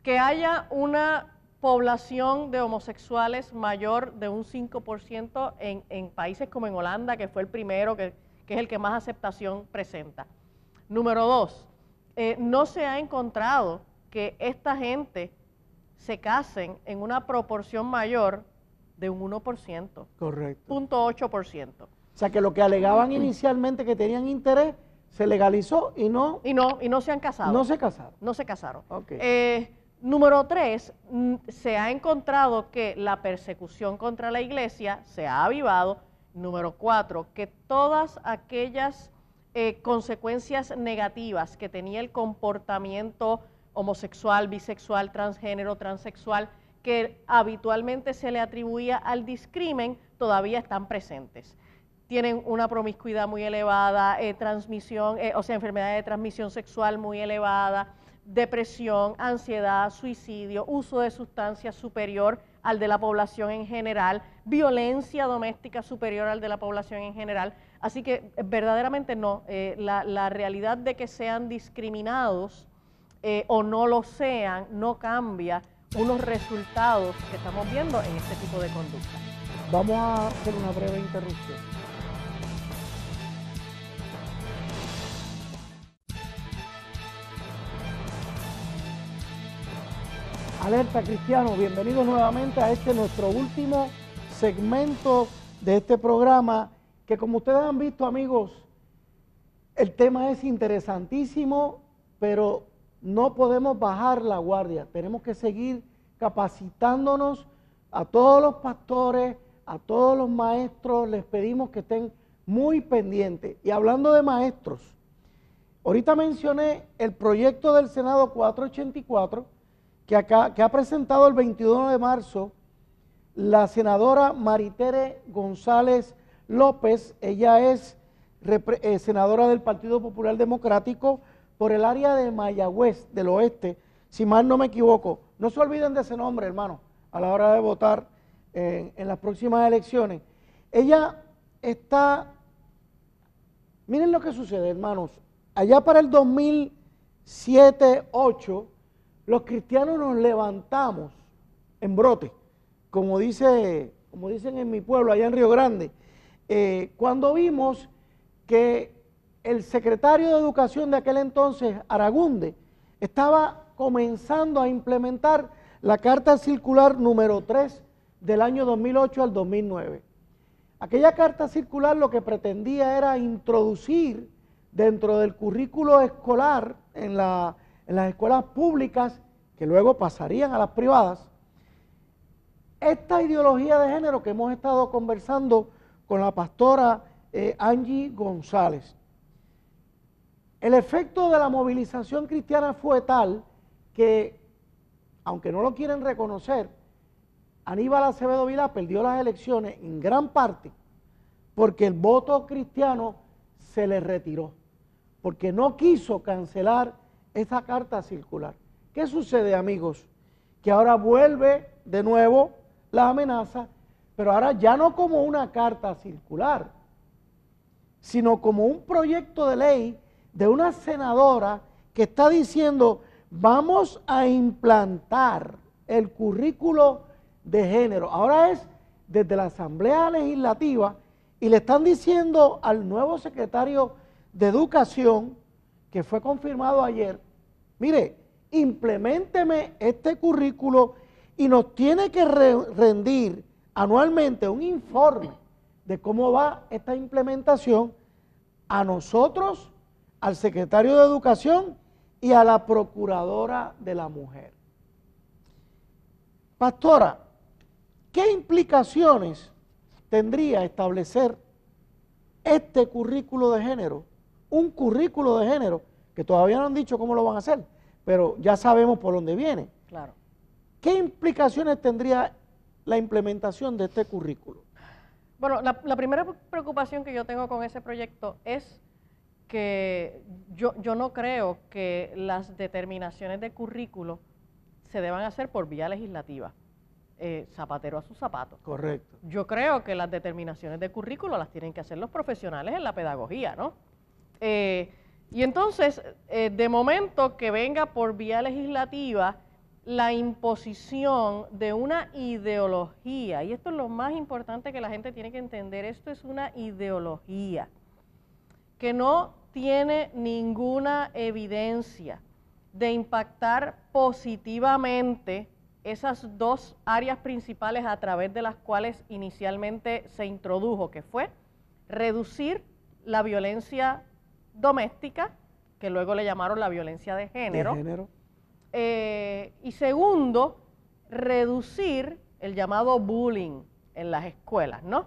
que haya una población de homosexuales mayor de un 5% en países como en Holanda, que fue el primero, que es el que más aceptación presenta. Número dos, no se ha encontrado que esta gente se casen en una proporción mayor de un 1%. Correcto. 0.8%. O sea que lo que alegaban inicialmente que tenían interés, se legalizó y no se han casado. No se casaron. No se casaron. Okay. Número tres, se ha encontrado que la persecución contra la iglesia se ha avivado. Número cuatro, que todas aquellas consecuencias negativas que tenía el comportamiento homosexual, bisexual, transgénero, transexual, que habitualmente se le atribuía al discrimen, todavía están presentes. Tienen una promiscuidad muy elevada, enfermedades de transmisión sexual muy elevada, depresión, ansiedad, suicidio, uso de sustancias superior al de la población en general, violencia doméstica superior al de la población en general. Así que verdaderamente no, la realidad de que sean discriminados o no lo sean no cambia unos resultados que estamos viendo en este tipo de conducta. Vamos a hacer una breve interrupción. Alerta Cristiano, bienvenidos nuevamente a nuestro último segmento de este programa, que como ustedes han visto, amigos, el tema es interesantísimo, pero no podemos bajar la guardia. Tenemos que seguir capacitándonos. A todos los pastores, a todos los maestros, les pedimos que estén muy pendientes. Y hablando de maestros, ahorita mencioné el proyecto del Senado 484, que ha presentado el 21 de marzo la senadora Maritere González López. Ella es senadora del Partido Popular Democrático por el área de Mayagüez, del oeste, si mal no me equivoco. No se olviden de ese nombre, hermano, a la hora de votar en las próximas elecciones. Ella está, miren lo que sucede, hermanos, allá para el 2007-2008, los cristianos nos levantamos en brote, como dicen en mi pueblo, allá en Río Grande, cuando vimos que el secretario de Educación de aquel entonces, Aragunde, estaba comenzando a implementar la Carta Circular número 3 del año 2008 al 2009. Aquella Carta Circular lo que pretendía era introducir dentro del currículo escolar en las escuelas públicas, que luego pasarían a las privadas, esta ideología de género que hemos estado conversando con la pastora Angie González. El efecto de la movilización cristiana fue tal que, aunque no lo quieren reconocer, Aníbal Acevedo Vilá perdió las elecciones en gran parte porque el voto cristiano se le retiró, porque no quiso cancelar esa carta circular. ¿Qué sucede, amigos? Que ahora vuelve de nuevo la amenaza, pero ahora ya no como una carta circular, sino como un proyecto de ley de una senadora que está diciendo: vamos a implantar el currículo de género. Ahora es desde la Asamblea Legislativa, y le están diciendo al nuevo secretario de Educación, que fue confirmado ayer: mire, impleménteme este currículo y nos tiene que rendir anualmente un informe de cómo va esta implementación a nosotros, al secretario de Educación y a la Procuradora de la Mujer. Pastora, ¿qué implicaciones tendría establecer este currículo de género? Un currículo de género, que todavía no han dicho cómo lo van a hacer, pero ya sabemos por dónde viene. Claro. ¿Qué implicaciones tendría la implementación de este currículo? Bueno, la primera preocupación que yo tengo con ese proyecto es que yo no creo que las determinaciones de currículo se deban hacer por vía legislativa, zapatero a sus zapatos. Correcto. Yo creo que las determinaciones de currículo las tienen que hacer los profesionales en la pedagogía, ¿no? Y entonces, de momento que venga por vía legislativa la imposición de una ideología, y esto es lo más importante que la gente tiene que entender, esto es una ideología que no tiene ninguna evidencia de impactar positivamente esas dos áreas principales a través de las cuales inicialmente se introdujo, que fue reducir la violencia doméstica, que luego le llamaron la violencia de género. Y segundo, reducir el llamado bullying en las escuelas, ¿no?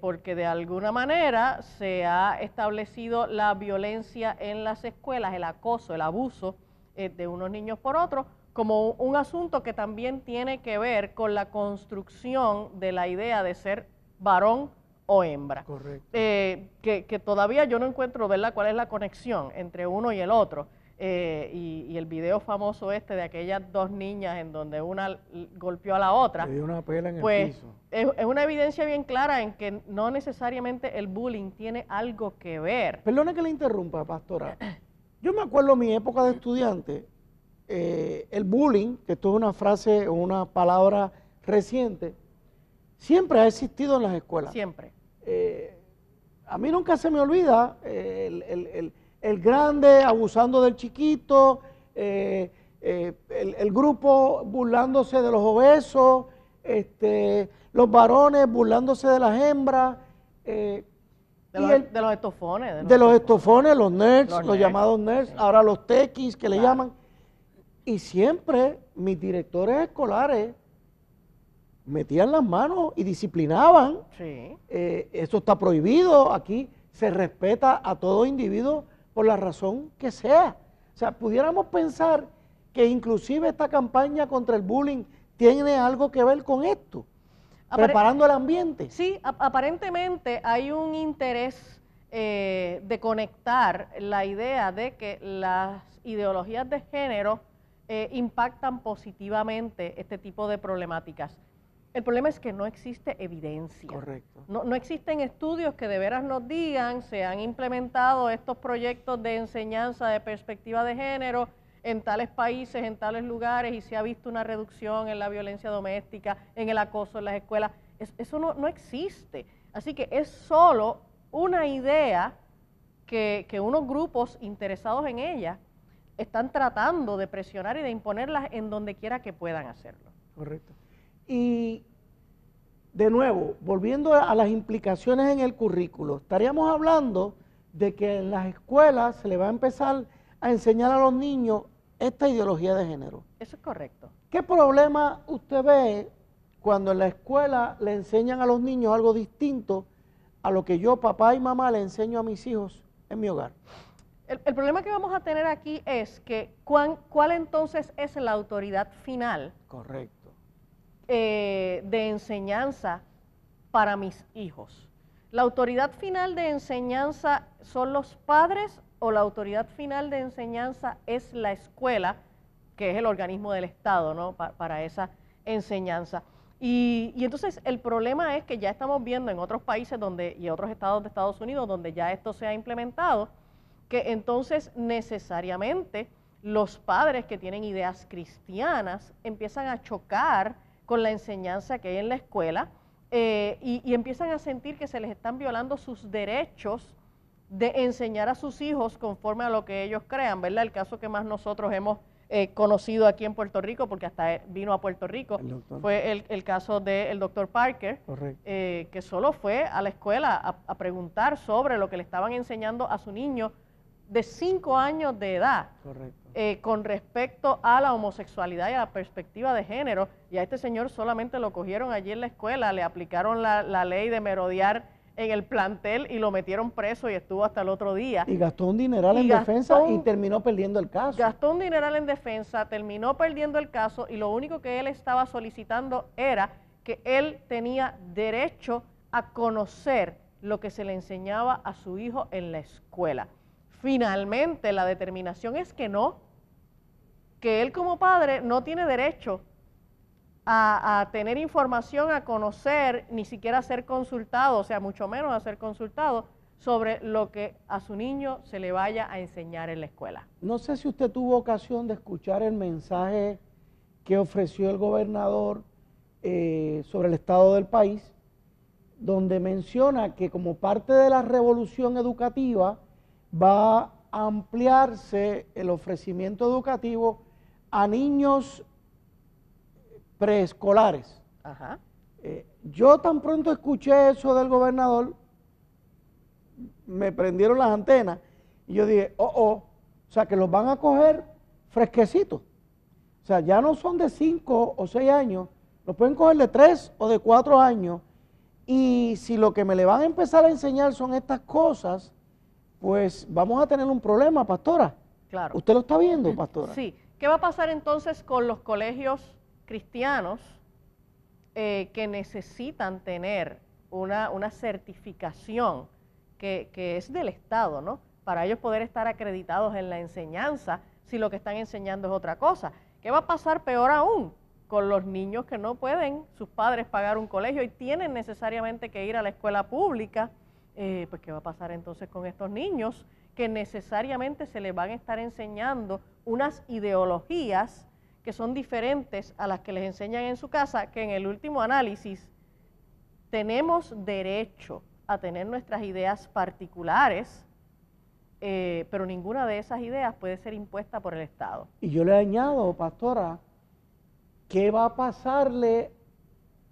Porque de alguna manera se ha establecido la violencia en las escuelas, el acoso, el abuso de unos niños por otros, como un asunto que también tiene que ver con la construcción de la idea de ser varón o hembra. Correcto. Que todavía yo no encuentro, ¿verdad?, cuál es la conexión entre uno y el otro. Y el video famoso de aquellas dos niñas en donde una golpeó a la otra, le dio una pela en pues, el piso. Es una evidencia bien clara en que no necesariamente el bullying tiene algo que ver. Perdone que le interrumpa, pastora. Yo me acuerdo en mi época de estudiante, el bullying, que esto es una frase o una palabra reciente, siempre ha existido en las escuelas. Siempre. A mí nunca se me olvida el grande abusando del chiquito, el grupo burlándose de los obesos, los varones burlándose de las hembras. De los estofones. De los estofones, los nerds, los llamados nerds, sí. Ahora los tequis que le llaman. Y siempre mis directores escolares metían las manos y disciplinaban. Sí. Eso está prohibido. Aquí se respeta a todo individuo por la razón que sea. O sea, pudiéramos pensar que inclusive esta campaña contra el bullying tiene algo que ver con esto, preparando el ambiente. Sí, aparentemente hay un interés de conectar la idea de que las ideologías de género impactan positivamente este tipo de problemáticas. El problema es que no existe evidencia. Correcto. No existen estudios que de veras nos digan, se han implementado estos proyectos de enseñanza de perspectiva de género en tales países, en tales lugares, y se ha visto una reducción en la violencia doméstica, en el acoso en las escuelas. Eso no existe. Así que es solo una idea que unos grupos interesados en ella están tratando de presionar y de imponerlas en donde quiera que puedan hacerlo. Correcto. Y de nuevo, volviendo a las implicaciones en el currículo, estaríamos hablando de que en las escuelas se le va a empezar a enseñar a los niños esta ideología de género. Eso es correcto. ¿Qué problema usted ve cuando en la escuela le enseñan a los niños algo distinto a lo que yo, papá y mamá, le enseño a mis hijos en mi hogar? El problema que vamos a tener aquí es que ¿cuál entonces es la autoridad final? Correcto. De enseñanza para mis hijos. ¿La autoridad final de enseñanza son los padres o la autoridad final de enseñanza es la escuela, que es el organismo del Estado, ¿no?, para esa enseñanza? Y entonces el problema es que ya estamos viendo en otros países y otros estados de Estados Unidos donde ya esto se ha implementado, que entonces necesariamente los padres que tienen ideas cristianas empiezan a chocar con la enseñanza que hay en la escuela y empiezan a sentir que se les están violando sus derechos de enseñar a sus hijos conforme a lo que ellos crean, ¿verdad? El caso que más nosotros hemos conocido aquí en Puerto Rico, porque hasta vino a Puerto Rico, fue el caso del doctor Parker, que solo fue a la escuela a preguntar sobre lo que le estaban enseñando a su niño de 5 años de edad. Correcto. Con respecto a la homosexualidad y a la perspectiva de género, y a este señor solamente lo cogieron allí en la escuela, le aplicaron la ley de merodear en el plantel y lo metieron preso y estuvo hasta el otro día. Y gastó un dineral en defensa y terminó perdiendo el caso. Gastó un dineral en defensa, terminó perdiendo el caso y lo único que él estaba solicitando era que él tenía derecho a conocer lo que se le enseñaba a su hijo en la escuela. Finalmente la determinación es que no, que él como padre no tiene derecho a tener información, a conocer, ni siquiera a ser consultado, o sea, mucho menos a ser consultado sobre lo que a su niño se le vaya a enseñar en la escuela. No sé si usted tuvo ocasión de escuchar el mensaje que ofreció el gobernador sobre el estado del país, donde menciona que como parte de la revolución educativa va a ampliarse el ofrecimiento educativo a niños preescolares. Ajá. Yo tan pronto escuché eso del gobernador, me prendieron las antenas y yo dije, o sea que los van a coger fresquecitos. O sea, ya no son de 5 o 6 años, los pueden coger de 3 o de 4 años. Y si lo que me le van a empezar a enseñar son estas cosas, pues vamos a tener un problema, pastora. Claro. ¿Usted lo está viendo, pastora? Sí. ¿Qué va a pasar entonces con los colegios cristianos que necesitan tener una certificación que es del Estado, ¿no? Para ellos poder estar acreditados en la enseñanza si lo que están enseñando es otra cosa? ¿Qué va a pasar peor aún con los niños que no pueden sus padres pagar un colegio y tienen necesariamente que ir a la escuela pública? Pues ¿qué va a pasar entonces con estos niños que necesariamente se les van a estar enseñando unas ideologías que son diferentes a las que les enseñan en su casa, que en el último análisis tenemos derecho a tener nuestras ideas particulares, pero ninguna de esas ideas puede ser impuesta por el Estado? Y yo le añado, pastora, ¿qué va a pasarle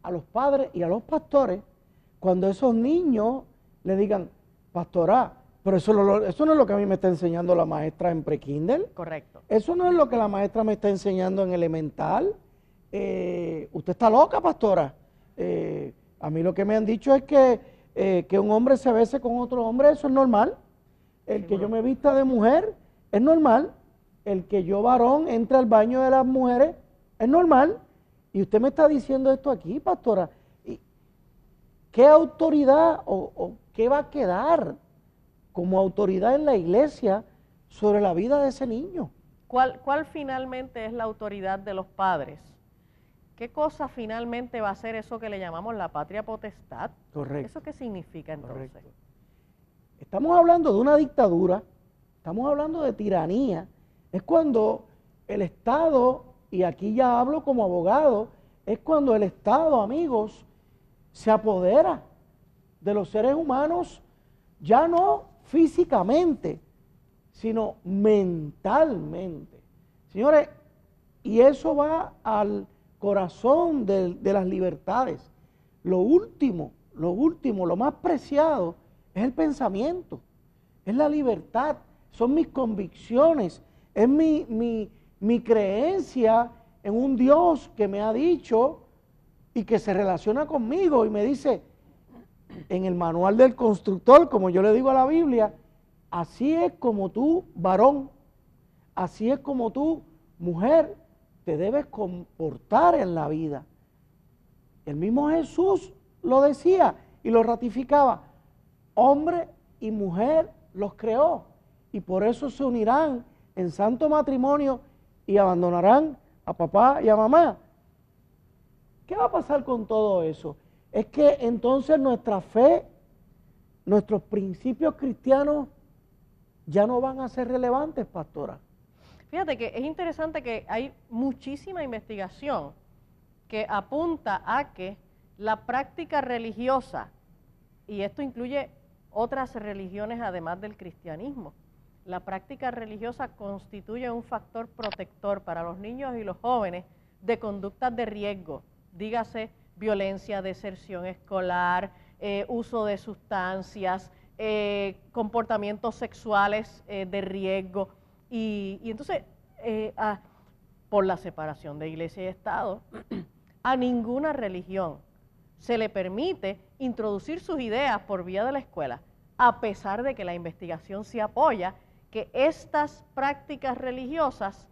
a los padres y a los pastores cuando esos niños le digan, pastora, pero eso no es lo que a mí me está enseñando la maestra en pre-kinder? Correcto. Eso no es lo que la maestra me está enseñando en elemental. Usted está loca, pastora. A mí lo que me han dicho es que un hombre se bese con otro hombre, eso es normal. El que yo me vista de mujer es normal. El que yo, varón, entre al baño de las mujeres es normal. Y usted me está diciendo esto aquí, pastora. ¿Qué autoridad o qué va a quedar como autoridad en la iglesia sobre la vida de ese niño? ¿Cuál finalmente es la autoridad de los padres? ¿Qué cosa finalmente va a ser eso que le llamamos la patria potestad? Correcto. ¿Eso qué significa entonces? Correcto. Estamos hablando de una dictadura, estamos hablando de tiranía. Es cuando el Estado, y aquí ya hablo como abogado, es cuando el Estado, amigos, se apodera de los seres humanos, ya no físicamente, sino mentalmente. Señores, y eso va al corazón de las libertades. Lo último, lo más preciado es el pensamiento, es la libertad, son mis convicciones, es mi creencia en un Dios que me ha dicho y que se relaciona conmigo y me dice, en el manual del constructor, como yo le digo a la Biblia, así es como tú, varón, así es como tú, mujer, te debes comportar en la vida. El mismo Jesús lo decía y lo ratificaba. Hombre y mujer los creó y por eso se unirán en santo matrimonio y abandonarán a papá y a mamá. ¿Qué va a pasar con todo eso? Es que entonces nuestra fe, nuestros principios cristianos ya no van a ser relevantes, pastora. Fíjate que es interesante que hay muchísima investigación que apunta a que la práctica religiosa, y esto incluye otras religiones además del cristianismo, la práctica religiosa constituye un factor protector para los niños y los jóvenes de conductas de riesgo, dígase violencia, deserción escolar, uso de sustancias, comportamientos sexuales de riesgo. Y entonces, por la separación de iglesia y Estado, a ninguna religión se le permite introducir sus ideas por vía de la escuela, a pesar de que la investigación sí apoya que estas prácticas religiosas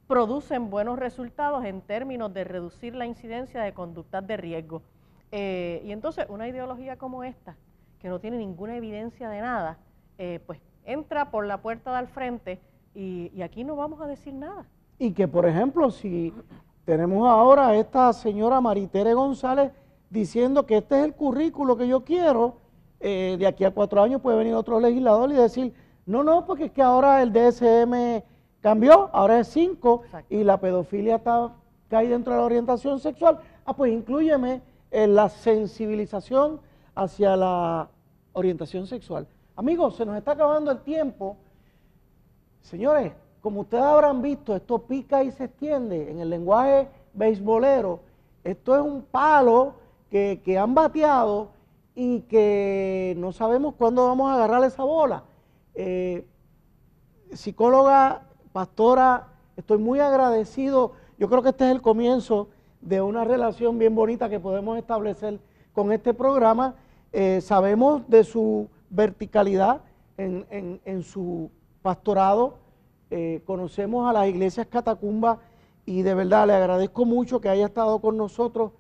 producen buenos resultados en términos de reducir la incidencia de conductas de riesgo. Y entonces una ideología como esta, que no tiene ninguna evidencia de nada, pues entra por la puerta de al frente y aquí no vamos a decir nada. Y que, por ejemplo, si tenemos ahora a esta señora Maritere González diciendo que este es el currículo que yo quiero, de aquí a 4 años puede venir otro legislador y decir, no, porque es que ahora el DSM cambió, ahora es 5 y la pedofilia cae dentro de la orientación sexual. Pues inclúyeme en la sensibilización hacia la orientación sexual. Amigos, se nos está acabando el tiempo. Señores, como ustedes habrán visto, esto pica y se extiende en el lenguaje beisbolero. Esto es un palo que han bateado y que no sabemos cuándo vamos a agarrar esa bola. Psicóloga, pastora, estoy muy agradecido. Yo creo que este es el comienzo de una relación bien bonita que podemos establecer con este programa. Sabemos de su verticalidad en su pastorado, conocemos a las iglesias catacumbas y de verdad le agradezco mucho que haya estado con nosotros.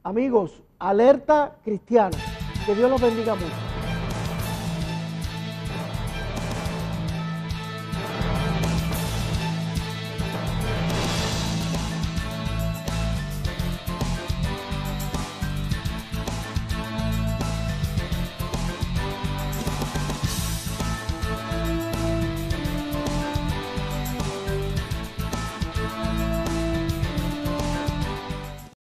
Amigos, Alerta Cristiana, que Dios los bendiga mucho.